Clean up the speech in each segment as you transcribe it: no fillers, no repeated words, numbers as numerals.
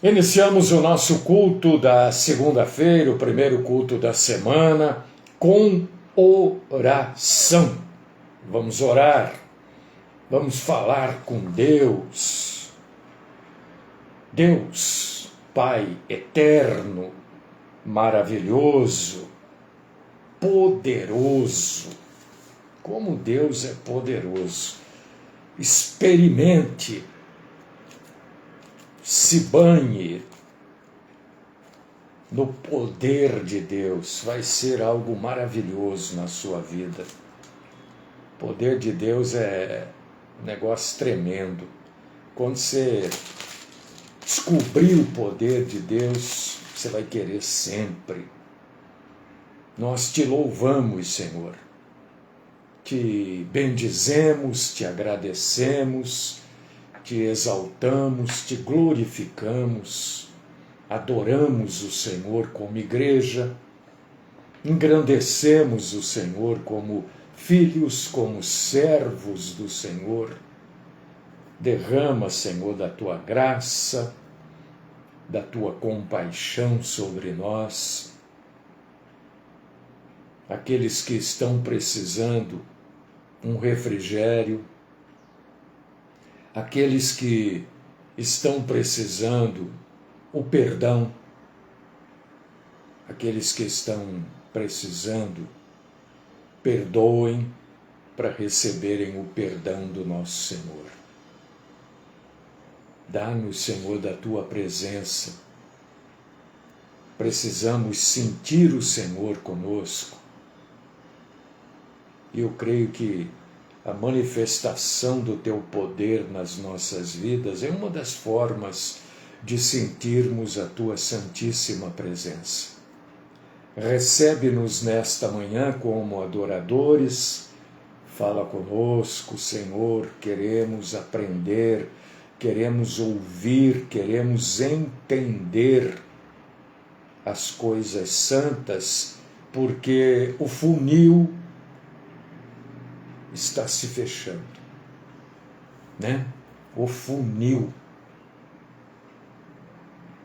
Iniciamos o nosso culto da segunda-feira, o primeiro culto da semana, com oração. Vamos orar, vamos falar com Deus. Deus, Pai eterno, maravilhoso, poderoso. Como Deus é poderoso. Experimente, se banhe no poder de Deus. Vai ser algo maravilhoso na sua vida. O poder de Deus é um negócio tremendo. Quando você descobrir o poder de Deus, você vai querer sempre. Nós te louvamos, Senhor. Te bendizemos, te agradecemos, te exaltamos, te glorificamos, adoramos o Senhor como igreja, engrandecemos o Senhor como filhos, como servos do Senhor. Derrama, Senhor, da tua graça, da tua compaixão sobre nós. Aqueles que estão precisando um refrigério, aqueles que estão precisando o perdão, aqueles que estão precisando, perdoem para receberem o perdão do nosso Senhor. Dá-nos, Senhor, da tua presença. Precisamos sentir o Senhor conosco. E eu creio que a manifestação do teu poder nas nossas vidas é uma das formas de sentirmos a tua santíssima presença. Recebe-nos nesta manhã como adoradores, fala conosco, Senhor, queremos aprender, queremos ouvir, queremos entender as coisas santas, porque o funil está se fechando, né? O funil.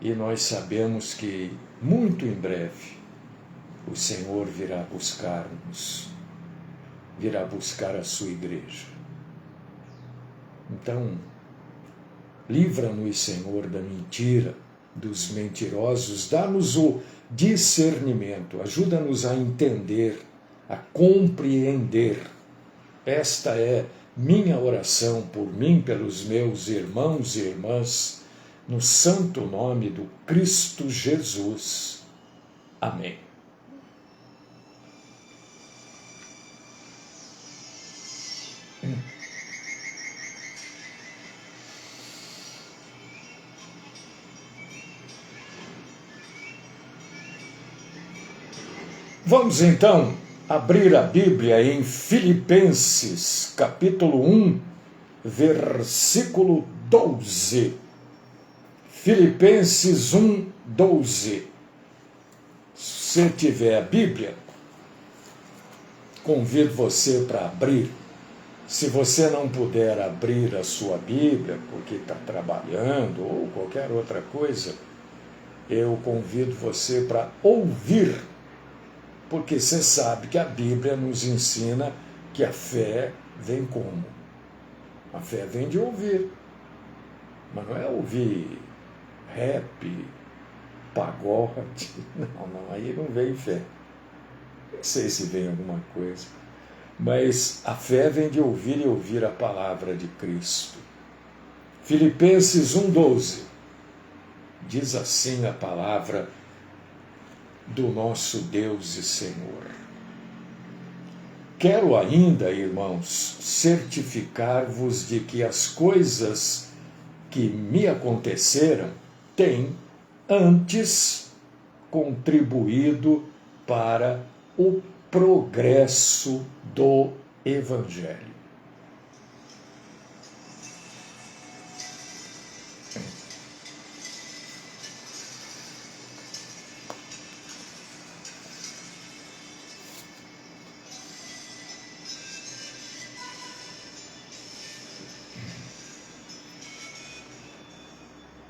E nós sabemos que muito em breve o Senhor virá buscar-nos, virá buscar a sua igreja. Então, livra-nos, Senhor, da mentira, dos mentirosos, dá-nos o discernimento, ajuda-nos a entender, a compreender. Esta é minha oração por mim, pelos meus irmãos e irmãs, no santo nome do Cristo Jesus. Amém. Vamos então abrir a Bíblia em Filipenses, capítulo 1, versículo 12. Filipenses 1, 12. Se você tiver a Bíblia, convido você para abrir. Se você não puder abrir a sua Bíblia, porque está trabalhando ou qualquer outra coisa, eu convido você para ouvir. Porque você sabe que a Bíblia nos ensina que a fé vem como? A fé vem de ouvir. Mas não é ouvir rap, pagode. Não, aí não vem fé. Não sei se vem alguma coisa. Mas a fé vem de ouvir e ouvir a palavra de Cristo. Filipenses 1,12. Diz assim a palavra do nosso Deus e Senhor. Quero ainda, irmãos, certificar-vos de que as coisas que me aconteceram têm antes contribuído para o progresso do Evangelho.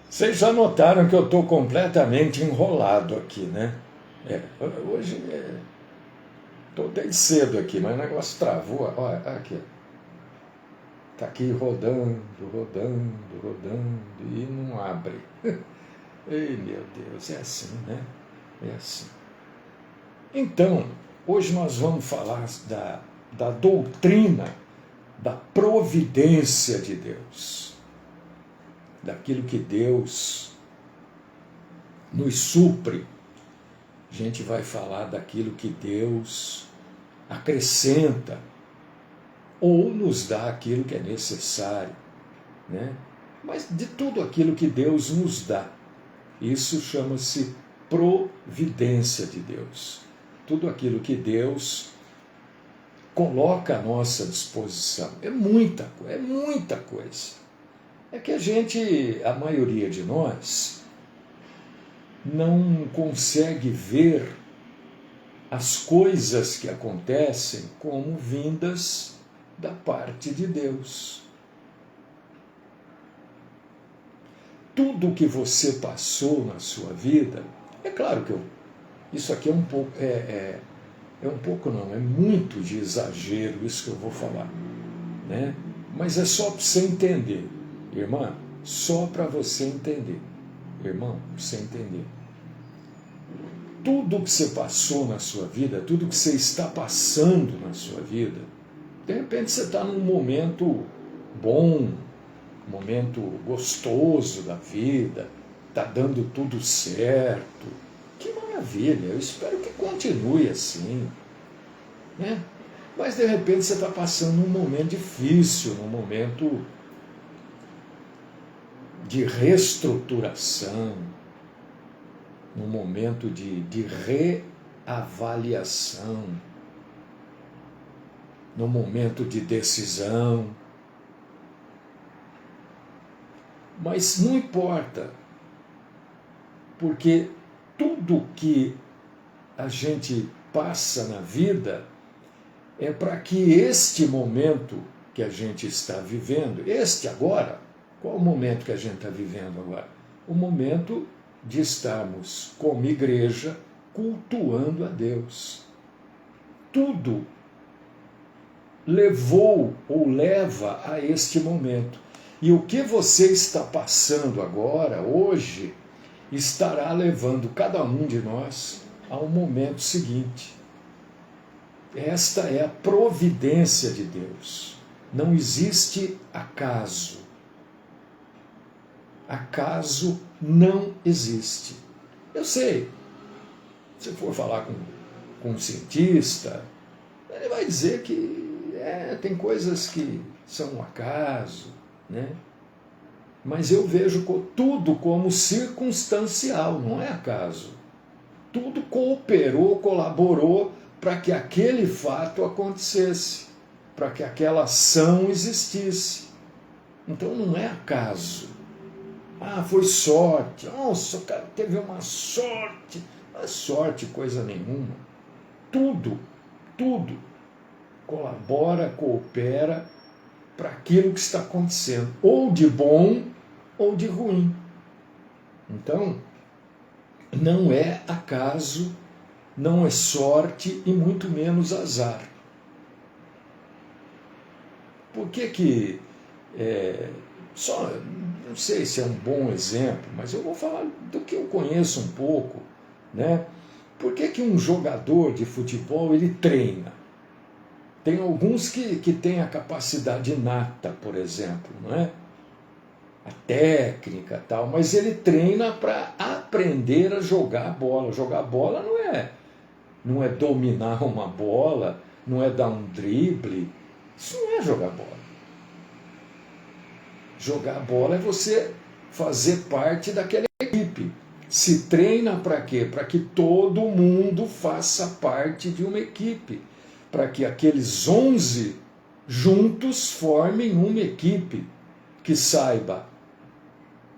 Vocês já notaram que eu estou completamente enrolado aqui, né? Hoje estou desde cedo aqui, mas o negócio travou. Olha, aqui. Está aqui rodando, rodando, rodando e não abre. Ei, meu Deus, é assim, né? É assim. Então, hoje nós vamos falar da doutrina da providência de Deus. Daquilo que Deus nos supre. A gente vai falar daquilo que Deus acrescenta ou nos dá aquilo que é necessário, né? Mas de tudo aquilo que Deus nos dá. Isso chama-se providência de Deus. Tudo aquilo que Deus coloca à nossa disposição. É muita coisa. É que a maioria de nós, não consegue ver as coisas que acontecem como vindas da parte de Deus. Tudo que você passou na sua vida, é claro que isso aqui é um pouco, é muito de exagero isso que eu vou falar, né? Mas é só para você entender, irmã, só para você entender, irmão, para você entender. Tudo que você passou na sua vida, tudo que você está passando na sua vida, de repente você está num momento bom, um momento gostoso da vida, está dando tudo certo. Que maravilha, eu espero que continue assim, né? Mas de repente você está passando um momento difícil, um momento de reestruturação, um momento de reavaliação, num momento de decisão. Mas não importa, porque tudo que a gente passa na vida é para que este momento que a gente está vivendo, qual o momento que a gente está vivendo agora? O momento de estarmos como igreja cultuando a Deus. Tudo levou ou leva a este momento. E o que você está passando agora, hoje, estará levando cada um de nós ao momento seguinte. Esta é a providência de Deus. Não existe acaso. Acaso não existe. Eu sei, se for falar com um cientista, ele vai dizer que tem coisas que são um acaso, né? Mas eu vejo tudo como circunstancial, não é acaso. Tudo cooperou, colaborou para que aquele fato acontecesse, para que aquela ação existisse. Então não é acaso. Foi sorte. Nossa, o cara teve uma sorte. Não é sorte coisa nenhuma. Tudo colabora, coopera para aquilo que está acontecendo, ou de bom ou de ruim. Então, não é acaso, não é sorte e muito menos azar. Por que não sei se é um bom exemplo, mas eu vou falar do que eu conheço um pouco, né? Por que um jogador de futebol ele treina? Tem alguns que têm a capacidade inata, por exemplo, não é? A técnica e tal, mas ele treina para aprender a jogar bola. Jogar bola não é dominar uma bola, não é dar um drible. Isso não é jogar bola. Jogar bola é você fazer parte daquela equipe. Se treina para quê? Para que todo mundo faça parte de uma equipe. Para que aqueles 11 juntos formem uma equipe que saiba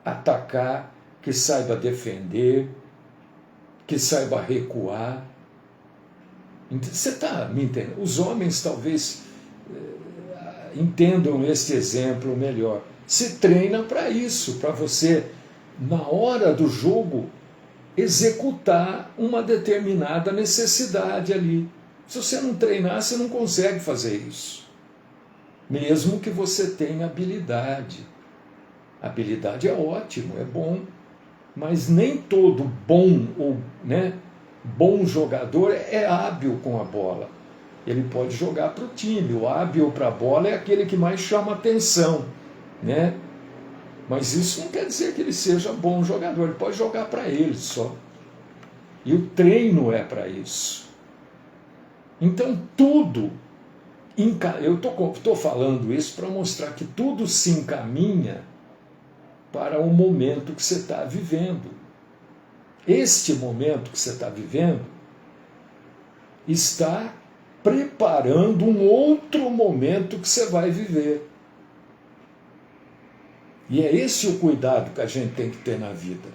atacar, que saiba defender, que saiba recuar. Você está me entendendo? Os homens talvez entendam este exemplo melhor. Se treina para isso, para você na hora do jogo, executar uma determinada necessidade ali. Se você não treinar, você não consegue fazer isso. Mesmo que você tenha habilidade. Habilidade é ótimo, é bom, mas nem todo bom jogador é hábil com a bola. Ele pode jogar para o time. O hábil para a bola é aquele que mais chama atenção, né? Mas isso não quer dizer que ele seja bom jogador. Ele pode jogar para ele só. E o treino é para isso. Então tudo, eu estou falando isso para mostrar que tudo se encaminha para o momento que você está vivendo. Este momento que você está vivendo está preparando um outro momento que você vai viver. E é esse o cuidado que a gente tem que ter na vida.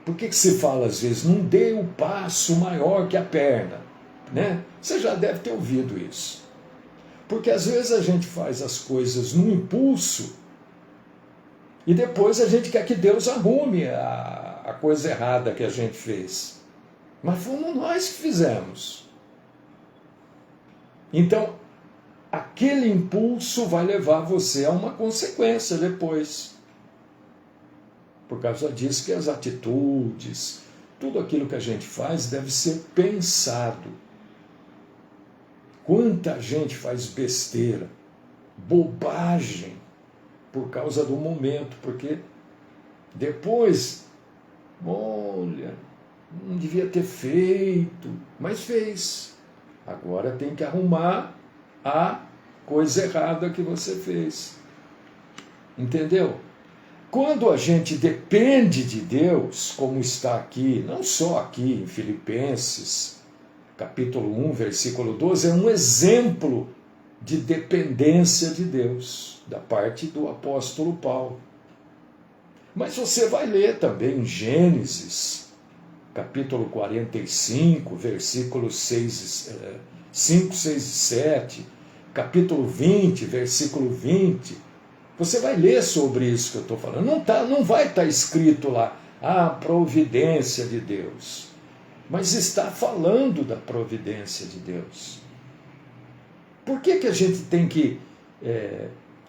Por que se fala às vezes, não dê o passo maior que a perna? Né? Você já deve ter ouvido isso. Porque às vezes a gente faz as coisas num impulso e depois a gente quer que Deus arrume a coisa errada que a gente fez. Mas fomos nós que fizemos. Então, aquele impulso vai levar você a uma consequência depois. Por causa disso que as atitudes, tudo aquilo que a gente faz deve ser pensado. Quanta gente faz besteira, bobagem, por causa do momento, porque depois, olha, não devia ter feito, mas fez. Agora tem que arrumar a coisa errada que você fez. Entendeu? Quando a gente depende de Deus, como está aqui, não só aqui em Filipenses, capítulo 1, versículo 12, é um exemplo de dependência de Deus, da parte do apóstolo Paulo. Mas você vai ler também em Gênesis, capítulo 45, versículos 5, 6 e 7, capítulo 20, versículo 20, você vai ler sobre isso que eu estou falando. Não vai estar escrito lá, a providência de Deus. Mas está falando da providência de Deus. Por que a gente tem que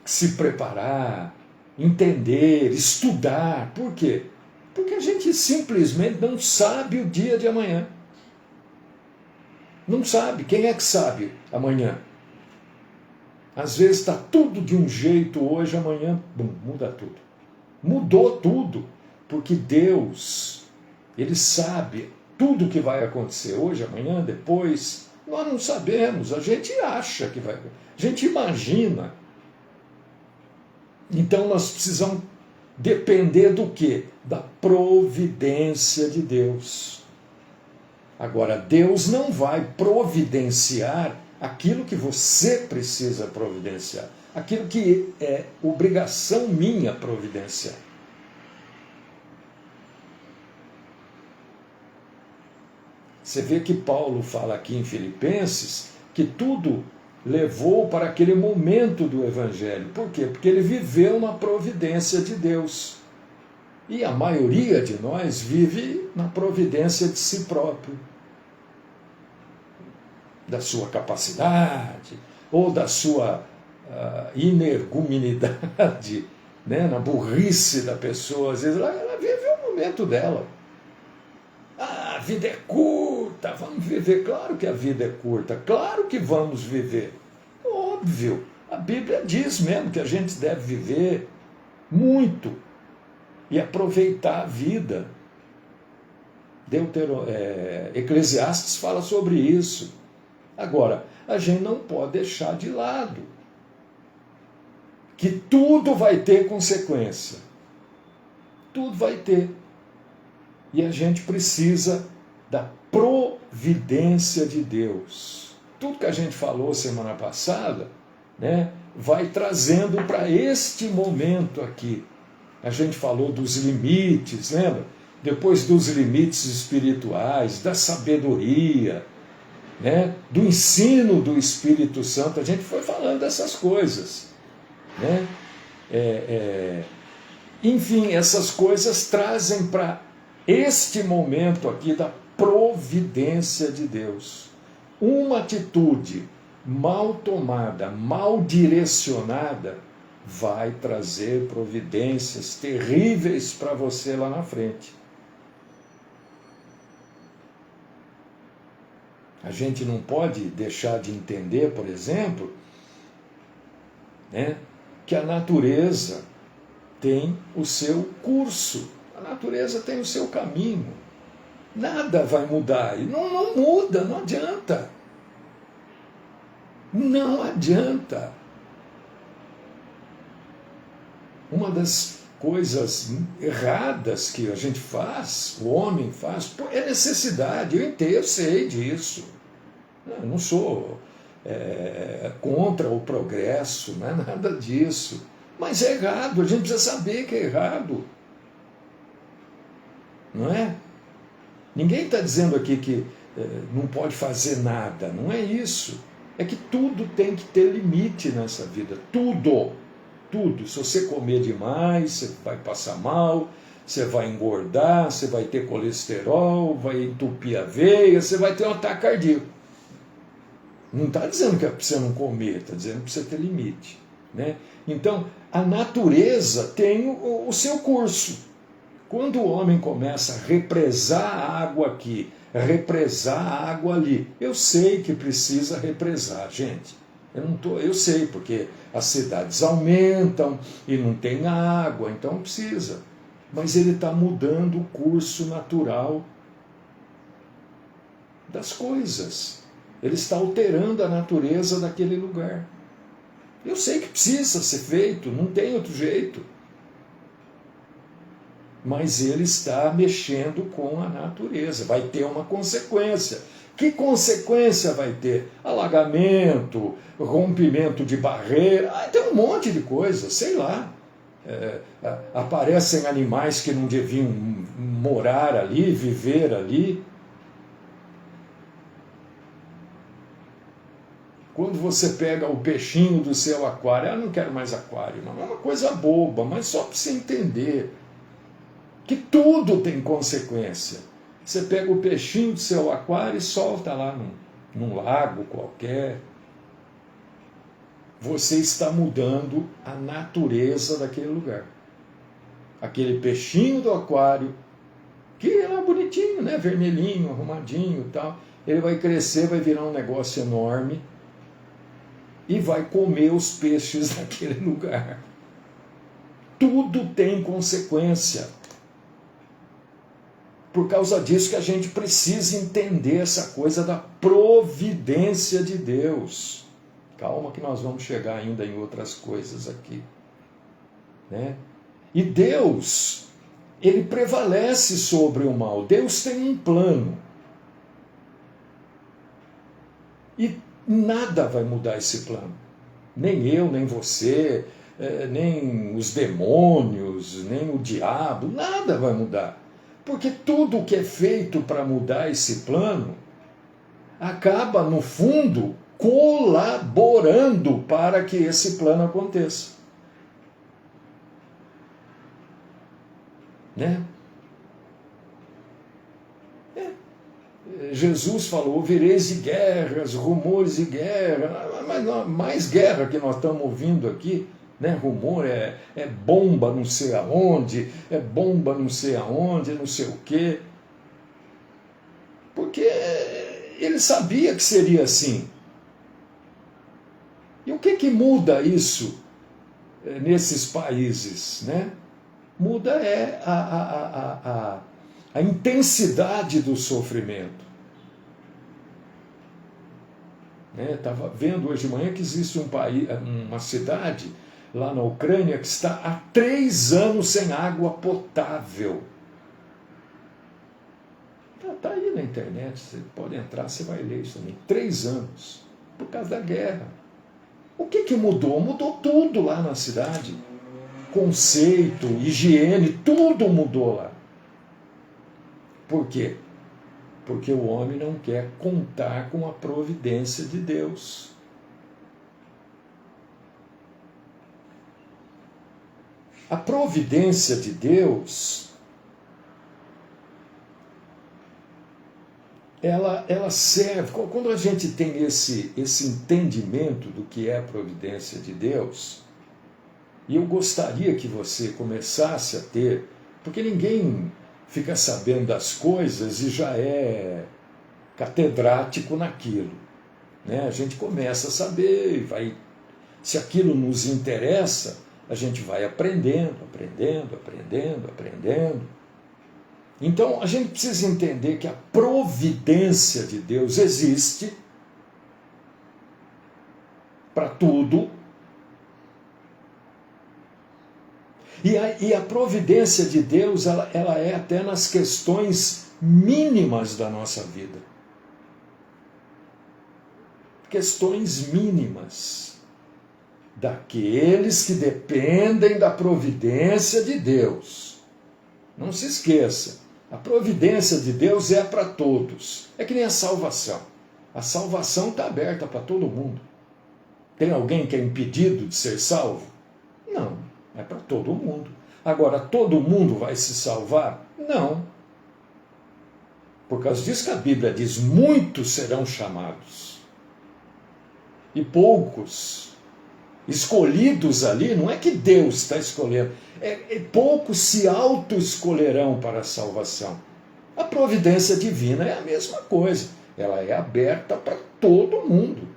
se preparar, entender, estudar? Por quê? Porque a gente simplesmente não sabe o dia de amanhã. Não sabe. Quem é que sabe amanhã? Às vezes está tudo de um jeito hoje, amanhã, muda tudo. Mudou tudo, porque Deus, Ele sabe tudo o que vai acontecer hoje, amanhã, depois. Nós não sabemos, a gente acha que vai, a gente imagina. Então nós precisamos depender do quê? Da providência de Deus. Agora, Deus não vai providenciar aquilo que você precisa providenciar, aquilo que é obrigação minha providenciar. Você vê que Paulo fala aqui em Filipenses que tudo levou para aquele momento do Evangelho. Por quê? Porque ele viveu na providência de Deus. E a maioria de nós vive na providência de si próprio. Da sua capacidade, ou da sua inerguminidade, né? Na burrice da pessoa. Às vezes ela vive o momento dela. A vida é curta, vamos viver. Claro que a vida é curta, claro que vamos viver. Óbvio, a Bíblia diz mesmo que a gente deve viver muito e aproveitar a vida. Eclesiastes fala sobre isso. Agora, a gente não pode deixar de lado que tudo vai ter consequência. Tudo vai ter. E a gente precisa da providência de Deus. Tudo que a gente falou semana passada, né, vai trazendo para este momento aqui. A gente falou dos limites, lembra? Depois dos limites espirituais, da sabedoria, né, do ensino do Espírito Santo. A gente foi falando dessas coisas, né? Enfim, essas coisas trazem para este momento aqui da providência de Deus. Uma atitude mal tomada, mal direcionada, vai trazer providências terríveis para você lá na frente. A gente não pode deixar de entender, por exemplo, né, que a natureza tem o seu curso, a natureza tem o seu caminho. Nada vai mudar. E não muda, não adianta. Não adianta. Uma das coisas erradas que a gente faz, o homem faz, é necessidade. Eu sei disso. Eu não sou contra o progresso, não é nada disso. Mas é errado, a gente precisa saber que é errado. Não é? Ninguém está dizendo aqui que não pode fazer nada, não é isso. É que tudo tem que ter limite nessa vida, tudo. Tudo. Se você comer demais, você vai passar mal, você vai engordar, você vai ter colesterol, vai entupir a veia, você vai ter um ataque cardíaco. Não está dizendo que é para você não comer, está dizendo que você ter limite. Né? Então, a natureza tem o seu curso. Quando o homem começa a represar a água aqui, represar a água ali, eu sei que precisa represar, gente. Eu sei, porque as cidades aumentam e não tem água, então precisa. Mas ele está mudando o curso natural das coisas. Ele está alterando a natureza daquele lugar. Eu sei que precisa ser feito, não tem outro jeito. Mas ele está mexendo com a natureza. Vai ter uma consequência. Que consequência vai ter? Alagamento, rompimento de barreira, tem um monte de coisa, sei lá. Aparecem animais que não deviam morar ali, viver ali. Quando você pega o peixinho do seu aquário, eu não quero mais aquário, não. É uma coisa boba, mas só para você entender que tudo tem consequência. Você pega o peixinho do seu aquário e solta lá num lago qualquer. Você está mudando a natureza daquele lugar. Aquele peixinho do aquário, que é lá bonitinho, né? Vermelhinho, arrumadinho e tal, ele vai crescer, vai virar um negócio enorme e vai comer os peixes daquele lugar. Tudo tem consequência. Por causa disso que a gente precisa entender essa coisa da providência de Deus. Calma que nós vamos chegar ainda em outras coisas aqui. Né? E Deus, ele prevalece sobre o mal. Deus tem um plano. E nada vai mudar esse plano. Nem eu, nem você, nem os demônios, nem o diabo, nada vai mudar. Porque tudo que é feito para mudar esse plano acaba, no fundo, colaborando para que esse plano aconteça. Né? Jesus falou, ouvireis de guerras, rumores de guerra, mas mais guerra que nós estamos ouvindo aqui, né? Rumor é bomba não sei aonde, é bomba não sei aonde, não sei o quê. Porque ele sabia que seria assim. E o que muda isso nesses países? Né? Muda a intensidade do sofrimento. Estava vendo hoje de manhã que existe uma cidade lá na Ucrânia que está há 3 anos sem água potável. Está aí na internet, você pode entrar, você vai ler isso também. 3 anos, por causa da guerra. O que mudou? Mudou tudo lá na cidade. Conceito, higiene, tudo mudou lá. Por quê? Porque o homem não quer contar com a providência de Deus. A providência de Deus, ela serve, quando a gente tem esse entendimento do que é a providência de Deus, e eu gostaria que você começasse a ter, porque ninguém fica sabendo das coisas e já é catedrático naquilo, né? A gente começa a saber, se aquilo nos interessa, a gente vai aprendendo. Então, a gente precisa entender que a providência de Deus existe para tudo. E a providência de Deus, ela é até nas questões mínimas da nossa vida. Questões mínimas daqueles que dependem da providência de Deus. Não se esqueça, a providência de Deus é para todos. É que nem a salvação. A salvação está aberta para todo mundo. Tem alguém que é impedido de ser salvo? Não, é para todo mundo. Agora, todo mundo vai se salvar? Não. Por causa disso que a Bíblia diz, muitos serão chamados. E poucos escolhidos ali, não é que Deus está escolhendo, poucos se auto-escolherão para a salvação. A providência divina é a mesma coisa, ela é aberta para todo mundo.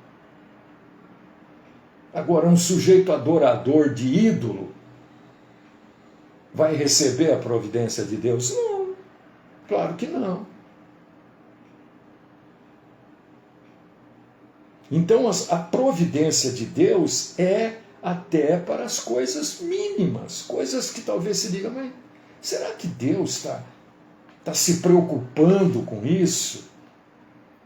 Agora, um sujeito adorador de ídolo vai receber a providência de Deus? Não, claro que não. Então, a providência de Deus é até para as coisas mínimas, coisas que talvez se diga, mas será que Deus está se preocupando com isso?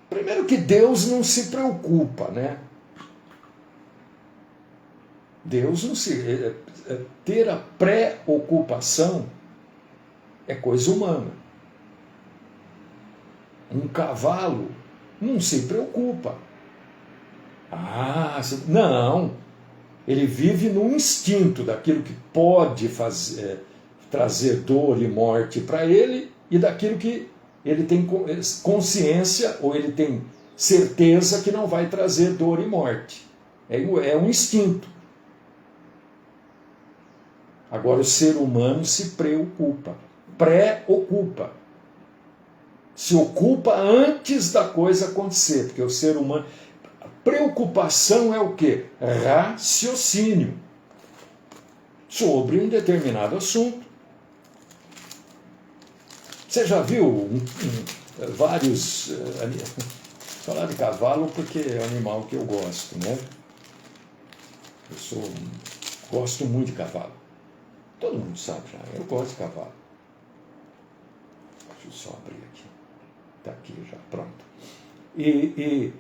Primeiro que Deus não se preocupa, né? Deus não se... ter a preocupação é coisa humana. Um cavalo não se preocupa. Não, ele vive no instinto daquilo que pode trazer dor e morte para ele e daquilo que ele tem consciência ou ele tem certeza que não vai trazer dor e morte. É um instinto. Agora o ser humano se preocupa, preocupa. Se ocupa antes da coisa acontecer, porque o ser humano... Preocupação é o quê? Raciocínio sobre um determinado assunto. Você já viu vários... falar de cavalo porque é um animal que eu gosto, né? Gosto muito de cavalo. Todo mundo sabe já, eu gosto de cavalo. Deixa eu só abrir aqui. Está aqui já, pronto. E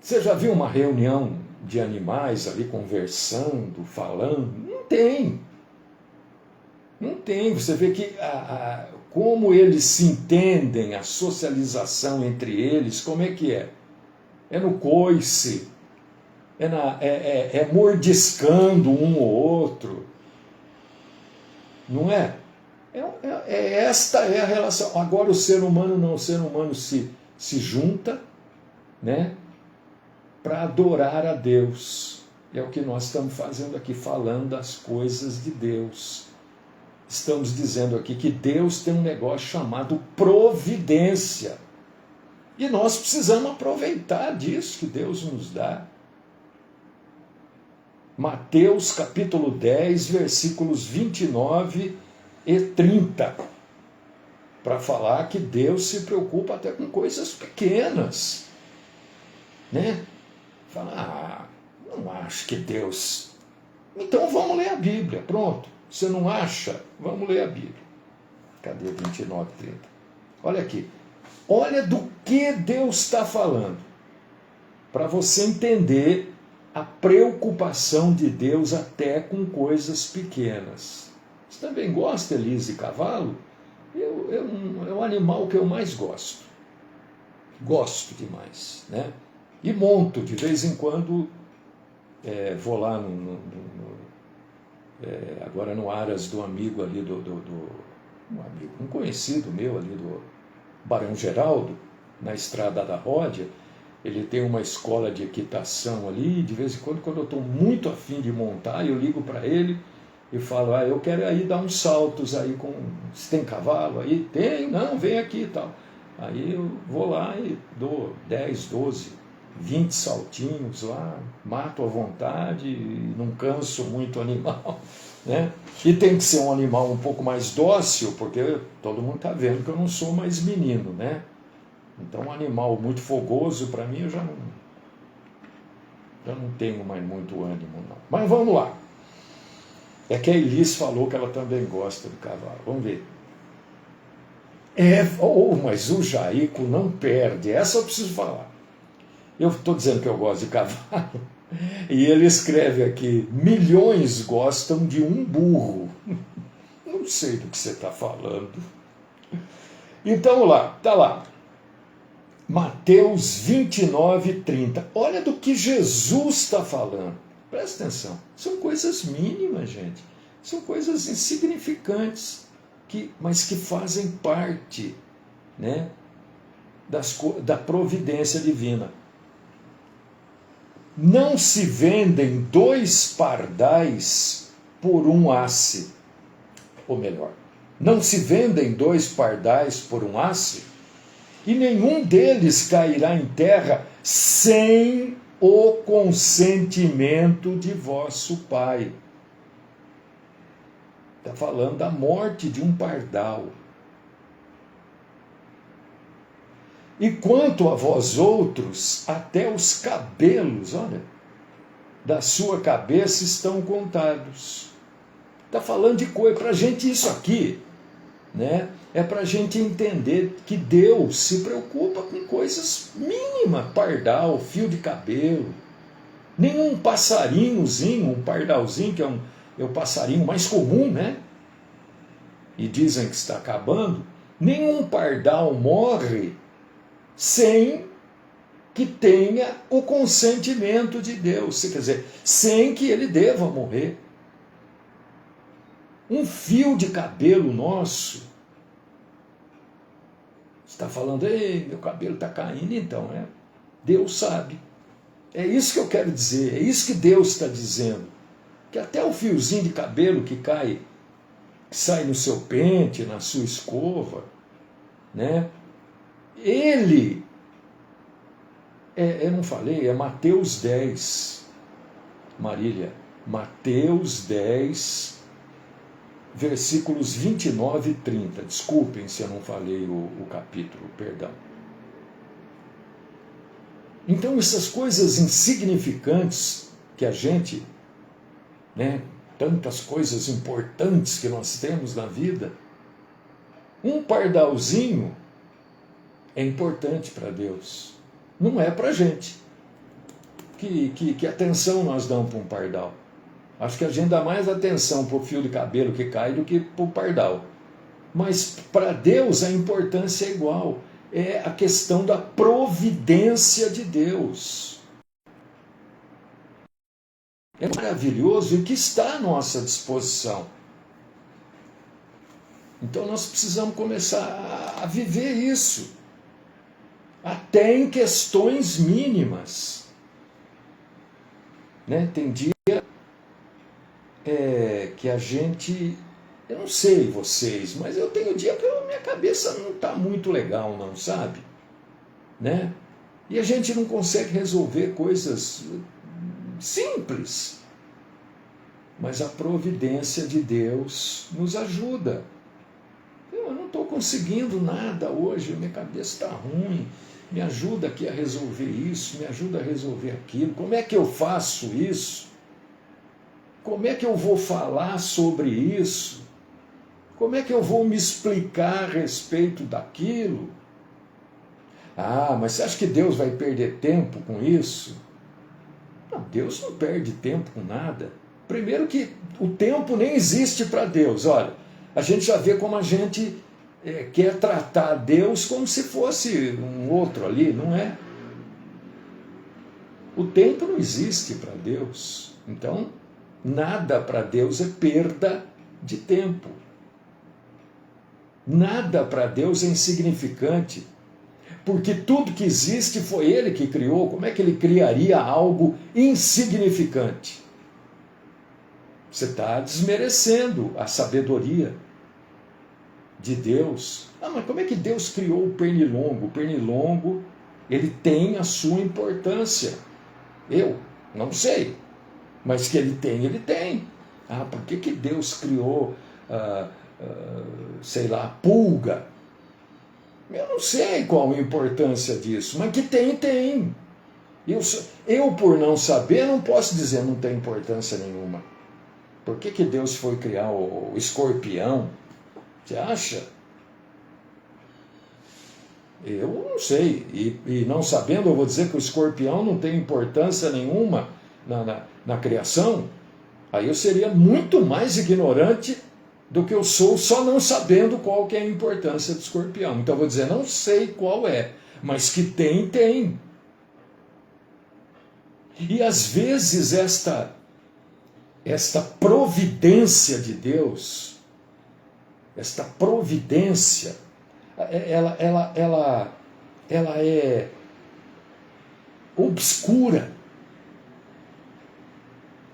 você já viu uma reunião de animais ali conversando, falando? Não tem. Não tem. Você vê que como eles se entendem, a socialização entre eles, como é que é? É no coice, é mordiscando um ou outro. Não é? Esta é a relação. Agora o ser humano não. O ser humano se junta, né? Para adorar a Deus. É o que nós estamos fazendo aqui, falando das coisas de Deus. Estamos dizendo aqui que Deus tem um negócio chamado providência. E nós precisamos aproveitar disso que Deus nos dá. Mateus capítulo 10, versículos 29 e 30. Para falar que Deus se preocupa até com coisas pequenas. Né? Fala, não acho que Deus... Então vamos ler a Bíblia, pronto. Você não acha? Vamos ler a Bíblia. Cadê 29 e 30? Olha aqui. Olha do que Deus está falando. Para você entender a preocupação de Deus até com coisas pequenas. Você também gosta, Elise, de cavalo? É um animal que eu mais gosto. Gosto demais, né? E monto, de vez em quando, vou lá agora no Aras do amigo ali, um conhecido meu ali do Barão Geraldo, na Estrada da Ródia. Ele tem uma escola de equitação ali, de vez em quando eu estou muito afim de montar, eu ligo para ele e falo, eu quero aí dar uns saltos aí com... Você tem cavalo aí? Tem? Não, vem aqui e tal. Aí eu vou lá e dou 10, 12, 20 saltinhos lá, mato à vontade, e não canso muito o animal, né? E tem que ser um animal um pouco mais dócil, porque todo mundo está vendo que eu não sou mais menino, né? Então um animal muito fogoso, para mim, eu já não tenho mais muito ânimo, não. Mas vamos lá. É que a Elis falou que ela também gosta de cavalo. Vamos ver. Mas o Jaico não perde. Essa eu preciso falar. Eu estou dizendo que eu gosto de cavalo. E ele escreve aqui, milhões gostam de um burro. Não sei do que você está falando. Então lá, está lá. Mateus 29, 30. Olha do que Jesus está falando. Presta atenção. São coisas mínimas, gente. São coisas insignificantes, mas que fazem parte, né, da providência divina. Não se vendem 2 pardais por um asse. Ou melhor, não se vendem 2 pardais por um asse, e nenhum deles cairá em terra sem o consentimento de vosso Pai. Está falando da morte de um pardal. E quanto a vós outros, até os cabelos, olha, da sua cabeça estão contados. Está falando de coisa, para a gente isso aqui, né? É para a gente entender que Deus se preocupa com coisas mínimas, pardal, fio de cabelo. Nenhum passarinhozinho, um pardalzinho, que é o passarinho mais comum, né? E dizem que está acabando. Nenhum pardal morre sem que tenha o consentimento de Deus, quer dizer, sem que ele deva morrer. Um fio de cabelo nosso, está falando, ei, meu cabelo está caindo, então, né? Deus sabe. É isso que eu quero dizer, é isso que Deus está dizendo. Que até o fiozinho de cabelo que cai, que sai no seu pente, na sua escova, né? Ele, eu não falei, é Mateus 10, Marília, Mateus 10, versículos 29 e 30. Desculpem se eu não falei o capítulo, perdão. Então essas coisas insignificantes que a gente, né, tantas coisas importantes que nós temos na vida, um pardalzinho é importante para Deus. Não é para a gente. Que atenção nós damos para um pardal? Acho que a gente dá mais atenção para o fio de cabelo que cai do que para o pardal. Mas para Deus a importância é igual. É a questão da providência de Deus. É maravilhoso e que está à nossa disposição. Então nós precisamos começar a viver isso. Até em questões mínimas. Né? Tem dia que a gente... Eu não sei vocês, mas eu tenho dia que minha cabeça não está muito legal, não, sabe? Né? E a gente não consegue resolver coisas simples. Mas a providência de Deus nos ajuda. Eu não estou conseguindo nada hoje, minha cabeça está ruim. Me ajuda aqui a resolver isso, me ajuda a resolver aquilo. Como é que eu faço isso? Como é que eu vou falar sobre isso? Como é que eu vou me explicar a respeito daquilo? Ah, mas você acha que Deus vai perder tempo com isso? Não, Deus não perde tempo com nada. Primeiro que o tempo nem existe para Deus. Olha, a gente já vê como a gente quer tratar Deus como se fosse um outro ali, não é? O tempo não existe para Deus. Então, Nada para Deus é perda de tempo. Nada para Deus é insignificante. Porque tudo que existe foi Ele que criou. Como é que Ele criaria algo insignificante? Você está desmerecendo a sabedoria de Deus. Ah, mas como é que Deus criou o pernilongo? O pernilongo, ele tem a sua importância. Eu não sei. Mas que ele tem, ele tem. Ah, por que Deus criou, sei lá, a pulga? Eu não sei qual a importância disso, mas que tem, tem. Eu, por não saber, não posso dizer não tem importância nenhuma. Por que Deus foi criar o escorpião? Você acha? Eu não sei. E não sabendo, eu vou dizer que o escorpião não tem importância nenhuma na criação? Aí eu seria muito mais ignorante do que eu sou, só não sabendo qual que é a importância do escorpião. Então eu vou dizer, não sei qual é, mas que tem, tem. E às vezes esta providência de Deus, esta providência, ela é obscura.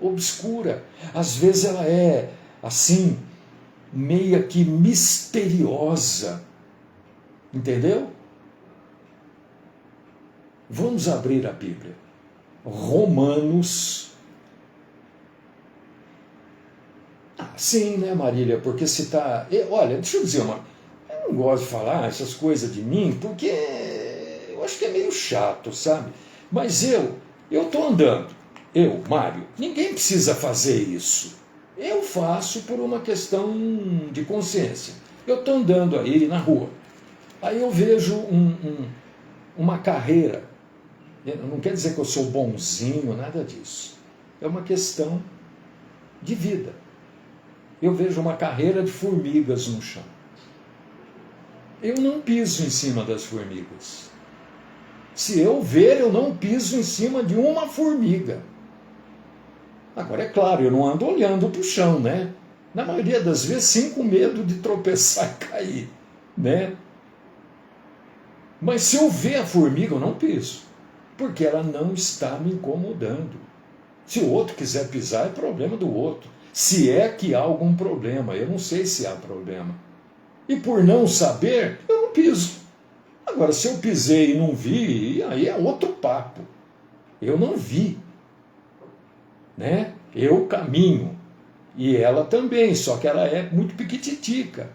Obscura. Às vezes ela é assim, meia que misteriosa. Entendeu? Vamos abrir a Bíblia. Romanos. Sim, né, Marília? Porque se está... Olha, deixa eu dizer eu não gosto de falar essas coisas de mim, porque eu acho que é meio chato, sabe? Mas eu estou andando. Eu, Mário, ninguém precisa fazer isso. Eu faço por uma questão de consciência. Eu estou andando aí na rua. Aí eu vejo uma carreira. Não quer dizer que eu sou bonzinho, nada disso. É uma questão de vida. Eu vejo uma carreira de formigas no chão. Eu não piso em cima das formigas. Se eu ver, eu não piso em cima de uma formiga. Agora, é claro, eu não ando olhando para o chão, né? Na maioria das vezes, sim, com medo de tropeçar e cair, né? Mas se eu ver a formiga, eu não piso, porque ela não está me incomodando. Se o outro quiser pisar, é problema do outro. Se é que há algum problema, eu não sei se há problema. E por não saber, eu não piso. Agora, se eu pisei e não vi, aí é outro papo. Eu não vi. Né? Eu caminho. E ela também, só que ela é muito piquititica.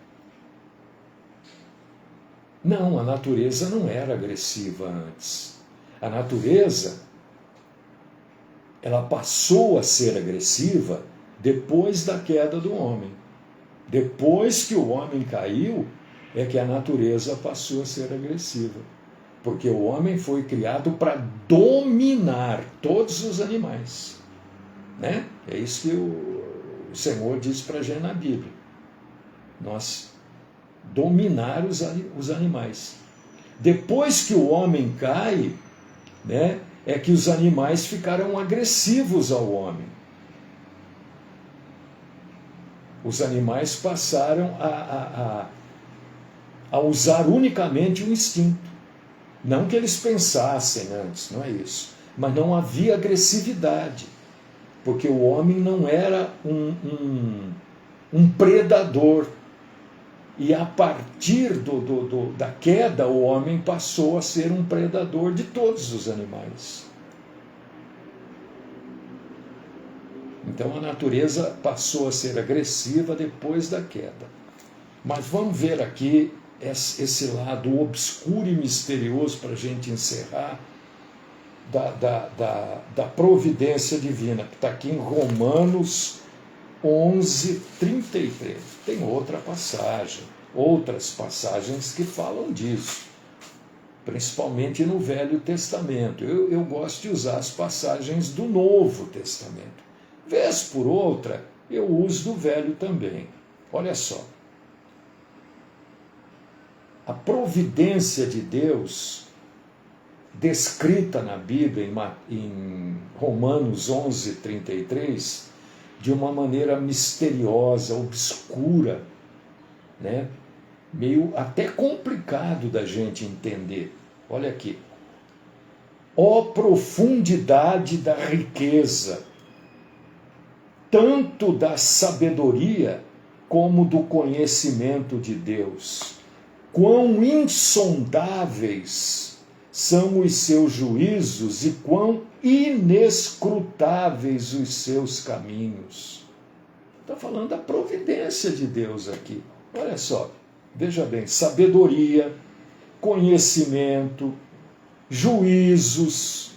Não, a natureza não era agressiva antes. A natureza, ela passou a ser agressiva depois da queda do homem. Depois que o homem caiu, é que a natureza passou a ser agressiva. Porque o homem foi criado para dominar todos os animais. Né? É isso que o Senhor diz para a gente na Bíblia. Nós dominar os animais. Depois que o homem cai, né, é que os animais ficaram agressivos ao homem. Os animais passaram a usar unicamente o instinto. Não que eles pensassem antes, não é isso. Mas não havia agressividade. Porque o homem não era um predador. E a partir da queda, o homem passou a ser um predador de todos os animais. Então a natureza passou a ser agressiva depois da queda. Mas vamos ver aqui esse lado obscuro e misterioso para a gente encerrar da providência divina, que está aqui em Romanos 11, 33. Tem outra passagem, outras passagens que falam disso, principalmente no Velho Testamento. Eu gosto de usar as passagens do Novo Testamento. Vez por outra, eu uso do Velho também. Olha só. A providência de Deus, descrita na Bíblia, em Romanos 11, 33, de uma maneira misteriosa, obscura, né? Meio até complicado da gente entender. Olha aqui. Ó profundidade da riqueza, tanto da sabedoria como do conhecimento de Deus. Quão insondáveis são os seus juízos e quão inescrutáveis os seus caminhos. Está falando da providência de Deus aqui. Olha só, veja bem, sabedoria, conhecimento, juízos,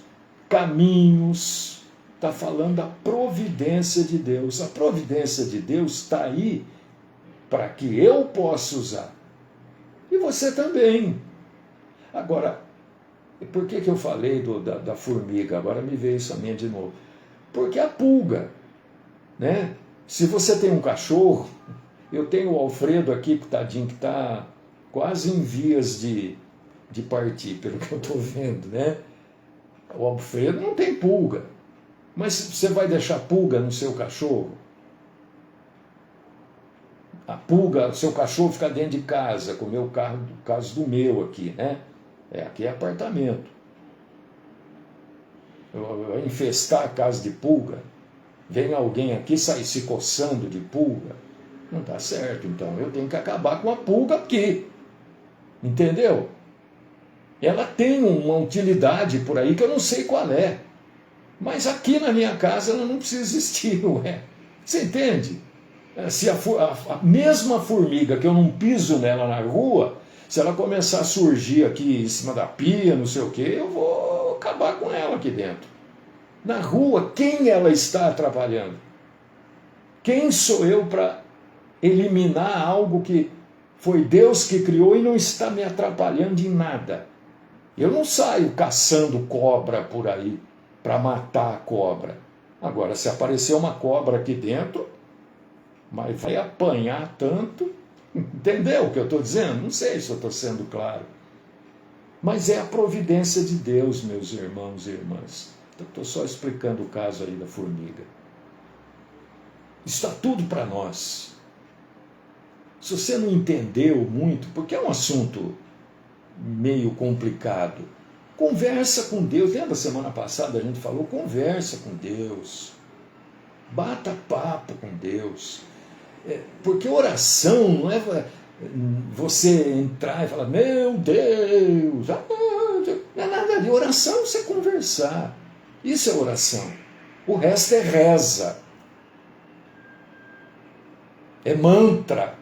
caminhos. Está falando da providência de Deus. A providência de Deus está aí para que eu possa usar. E você também. Agora, por que eu falei da formiga? Agora me veio isso a mente de novo. Porque a pulga, né? Se você tem um cachorro, eu tenho o Alfredo aqui, tadinho, que está quase em vias de partir, pelo que eu estou vendo, né? O Alfredo não tem pulga. Mas você vai deixar pulga no seu cachorro? A pulga, o seu cachorro fica dentro de casa, como é o caso do meu aqui, né? Aqui é apartamento. Eu infestar a casa de pulga, vem alguém aqui sair se coçando de pulga, não está certo. Então eu tenho que acabar com a pulga aqui. Entendeu? Ela tem uma utilidade por aí que eu não sei qual é. Mas aqui na minha casa ela não precisa existir, não é? Você entende? Se a mesma formiga que eu não piso nela na rua, se ela começar a surgir aqui em cima da pia, não sei o quê, eu vou acabar com ela aqui dentro. Na rua, quem ela está atrapalhando? Quem sou eu para eliminar algo que foi Deus que criou e não está me atrapalhando em nada? Eu não saio caçando cobra por aí para matar a cobra. Agora, se aparecer uma cobra aqui dentro, mas vai apanhar tanto, entendeu o que eu estou dizendo? Não sei se eu estou sendo claro. Mas é a providência de Deus, meus irmãos e irmãs. Estou só explicando o caso aí da formiga. Está tudo para nós. Se você não entendeu muito, porque é um assunto meio complicado, conversa com Deus. Lembra semana passada a gente falou, conversa com Deus. Bata papo com Deus. Porque oração não é você entrar e falar, meu Deus, não é nada de oração, é você conversar. Isso é oração. O resto é reza. É mantra.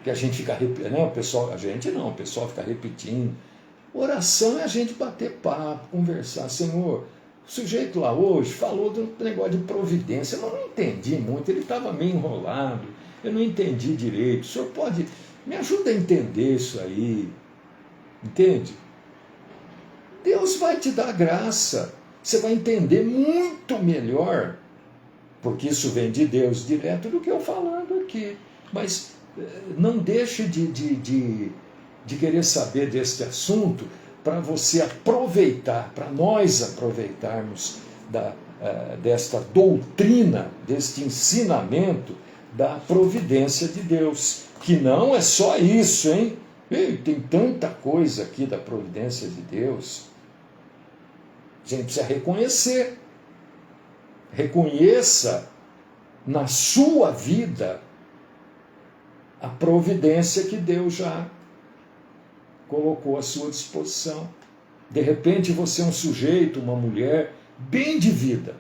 Que a gente fica repetindo. Não, o pessoal fica repetindo. Oração é a gente bater papo, conversar. Senhor, o sujeito lá hoje falou do negócio de providência. Eu não entendi muito, ele estava meio enrolado. Eu não entendi direito. O senhor pode me ajuda a entender isso aí? Entende? Deus vai te dar graça. Você vai entender muito melhor, porque isso vem de Deus direto, do que eu falando aqui. Mas não deixe de querer saber deste assunto para você aproveitar, para nós aproveitarmos desta doutrina, deste ensinamento da providência de Deus. Que não é só isso, hein? Tem tanta coisa aqui da providência de Deus. A gente precisa reconhecer. Reconheça na sua vida a providência que Deus já colocou à sua disposição. De repente você é um sujeito, uma mulher, bem de vida.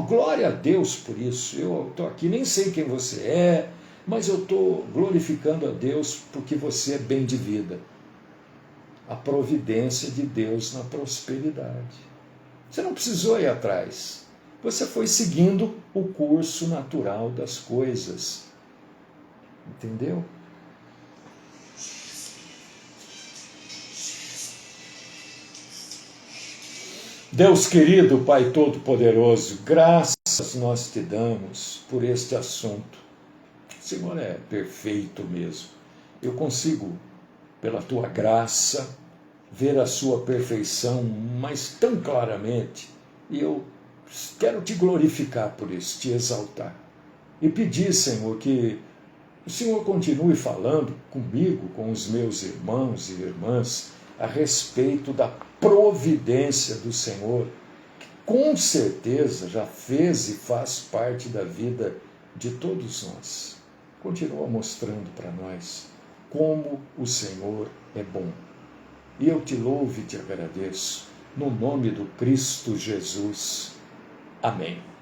Glória a Deus por isso. Eu estou aqui, nem sei quem você é, mas eu estou glorificando a Deus porque você é bem de vida. A providência de Deus na prosperidade. Você não precisou ir atrás. Você foi seguindo o curso natural das coisas. Entendeu? Deus querido, Pai Todo-Poderoso, graças nós te damos por este assunto. O Senhor é perfeito mesmo. Eu consigo, pela tua graça, ver a sua perfeição, mas tão claramente. E eu quero te glorificar por isso, te exaltar. E pedir, Senhor, que o Senhor continue falando comigo, com os meus irmãos e irmãs, a respeito da providência do Senhor, que com certeza já fez e faz parte da vida de todos nós. Continua mostrando para nós como o Senhor é bom. E eu te louvo e te agradeço, no nome do Cristo Jesus. Amém.